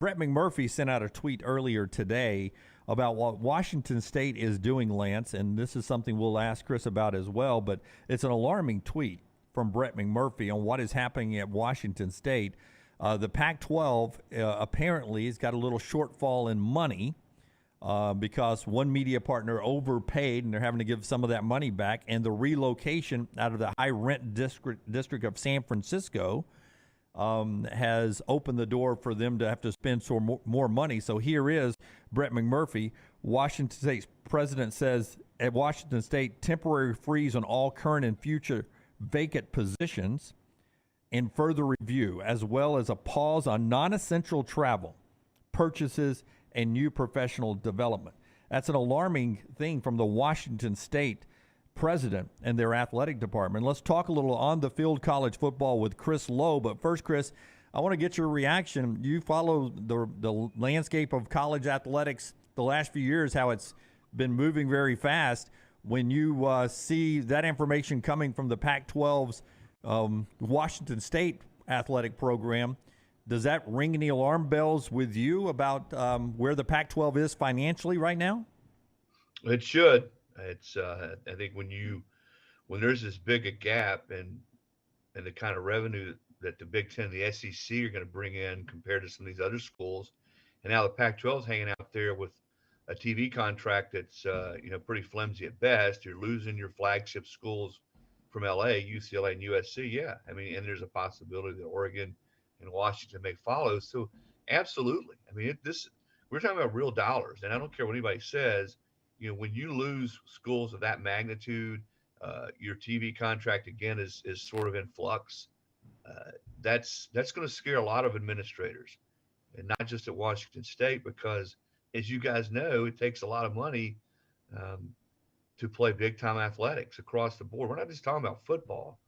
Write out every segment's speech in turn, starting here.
Brett McMurphy sent out a tweet earlier today about what Washington State is doing, Lance, and this is something we'll ask Chris about as well, but it's an alarming tweet from Brett McMurphy on what is happening at Washington State. The Pac-12 apparently has got a little shortfall in money because one media partner overpaid and they're having to give some of that money back, and the relocation out of the high rent district of San Francisco has opened the door for them to have to spend some more money. So here is Brett McMurphy. Washington State's president says at Washington State, temporary freeze on all current and future vacant positions in further review, as well as a pause on non-essential travel, purchases, and new professional development. That's an alarming thing from the Washington State president and their athletic department. Let's talk a little on the field college football with Chris Lowe. But first, Chris, I want to get your reaction. You follow the landscape of college athletics the last few years, how it's been moving very fast. When you see that information coming from the Pac-12's Washington State athletic program, does that ring any alarm bells with you about where the Pac-12 is financially right now? It should. It's I think when there's this big a gap and the kind of revenue that the Big Ten and the SEC are going to bring in compared to some of these other schools, and now the Pac-12 is hanging out there with a TV contract that's pretty flimsy at best. You're losing your flagship schools from LA, UCLA, and USC. Yeah, I mean, and there's a possibility that Oregon and Washington may follow. So absolutely, I mean, we're talking about real dollars, and I don't care what anybody says. When you lose schools of that magnitude, your TV contract again is sort of in flux. That's going to scare a lot of administrators, and not just at Washington State, because as you guys know, it takes a lot of money to play big time athletics across the board. We're not just talking about football,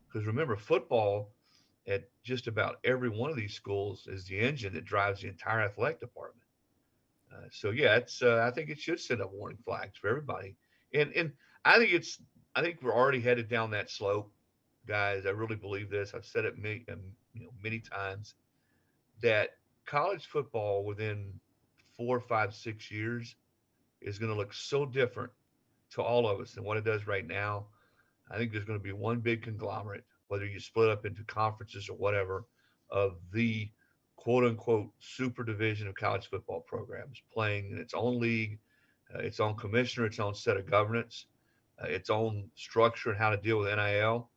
because remember, football at just about every one of these schools is the engine that drives the entire athletic department. So yeah, it's I think it should send up warning flags for everybody, and I think we're already headed down that slope, guys. I really believe this. I've said it many times that college football within 4, 5, 6 years is going to look so different to all of us than what it does right now. I think there's going to be one big conglomerate, whether you split up into conferences or whatever, of the quote unquote super division of college football programs playing in its own league, its own commissioner, its own set of governance, its own structure and how to deal with NIL.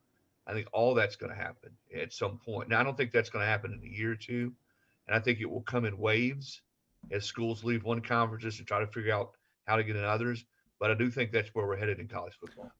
I think all that's going to happen at some point. Now, I don't think that's going to happen in a year or two. And I think it will come in waves as schools leave one conferences and try to figure out how to get in others. But I do think that's where we're headed in college football.